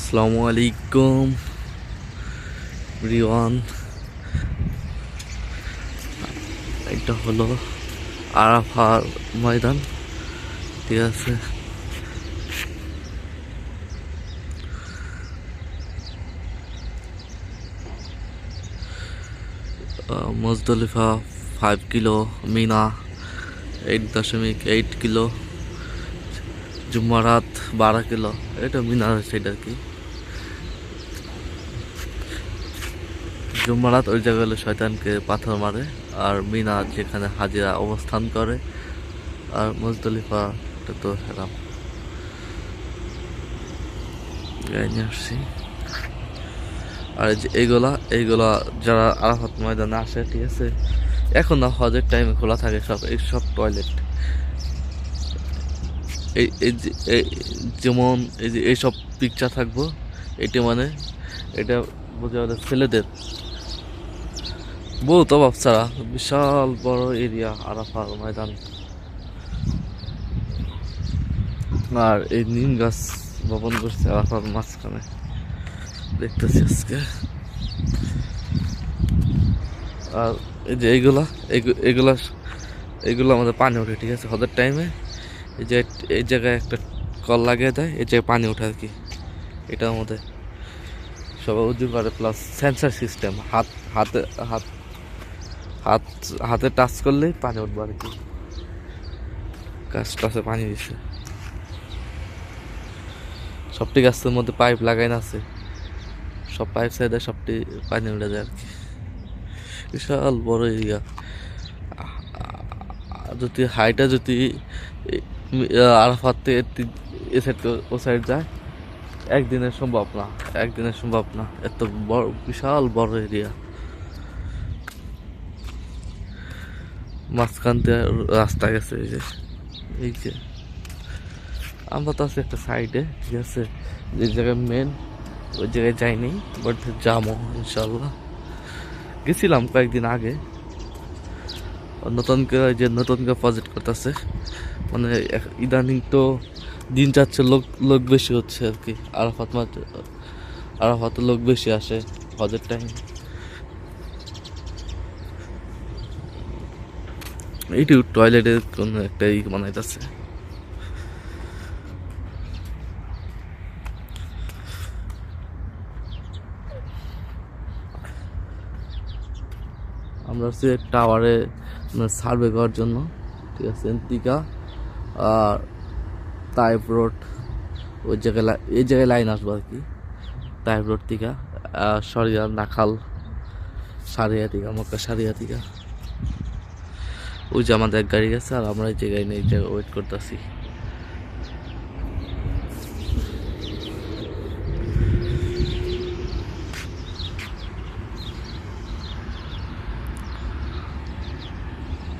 আসসালামু আলাইকুম এভরিওয়ান। এটা হলো আরাফার ময়দান, ঠিক আছে। মুজদলিফা 5 কিলো, মিনা 8.8 কিলো, জুম্মারাত 12 কিলো। এটা মিনার সাইড আর কি। জুম্মারাত ওই জায়গায় হলো শয়তানকে পাথর মারে, আর মিনা যেখানে হাজিরা অবস্থান করে, আর মুজদলিফা এটা তো হেরাম গাই নিয়ে আসছি। আর এইগুলা যারা আরাফাত ময়দানে আসে, ঠিক আছে, এখন না হজের টাইমে খোলা থাকে সব টয়লেট। যেমন এই যে এইসব পিকচার থাকবো, এটা মানে এটা বোঝা যায় ছেলেদের বহুত অভাব ছাড়া। বিশাল বড় এরিয়া আরাফাত ময়দান। আর এই নিম গাছ বপন করছে আরাফাত মাঝখানে, দেখতেছি আজকে। আর এই যে এইগুলা আমাদের পানি ওঠে, ঠিক আছে, হজের টাইমে। এই জায়গায় একটা কল লাগিয়ে দেয়, এই জায়গায় পানি ওঠে আর কি। এটা আমাদের সবাই উজু করে, প্লাস সেন্সার সিস্টেম, হাতে হাত হাত হাতে টাচ করলেই পানি উঠবে আর কি। গাছটাছে পানি দিছে, সবটি গাছের মধ্যে পাইপ লাগাই আছে, সব পাইপ সাইডে সবটি পানি উঠে যায় আর কি। বিশাল বড় এরিয়া। যদি হাইটা যদি আরাফাত থেকে এ সাইড ও সাইড যায়, একদিনের সম্ভব না। এত বড় বিশাল বড় এরিয়া। মাঝখান দিয়ে রাস্তা গেছে, এই যে আমরা তো আছি একটা সাইডে, ঠিক আছে, যে জায়গায় মেন, ওই জায়গায় যাইনি, বাট যাবো ইনশাল্লাহ। গেছিলাম কয়েকদিন আগে। নতুন করে প্রজেক্ট করতেছে, মানে ইদানিং তো দিন যাচ্ছে, লোক বেশি হচ্ছে আর কি। আরাফাতে লোক বেশি আসে হজের টাইম। এইটু টয়লেটের কোন একটা বানাইতেছে। আমরা হচ্ছে টাওয়ারে সার্ভে করার জন্য, ঠিক আছে, এন্তিকা আর তাইব রোড, এই জায়গায় লাইন আসবো আর কি। তাইব রোড থেকে সরিয়া নাখাল সারিয়া থেকে মক্কা সারিয়া থেকে ওই যে আমাদের এক গাড়ি গেছে, আর আমরা এই জায়গায় ওয়েট করতেছি।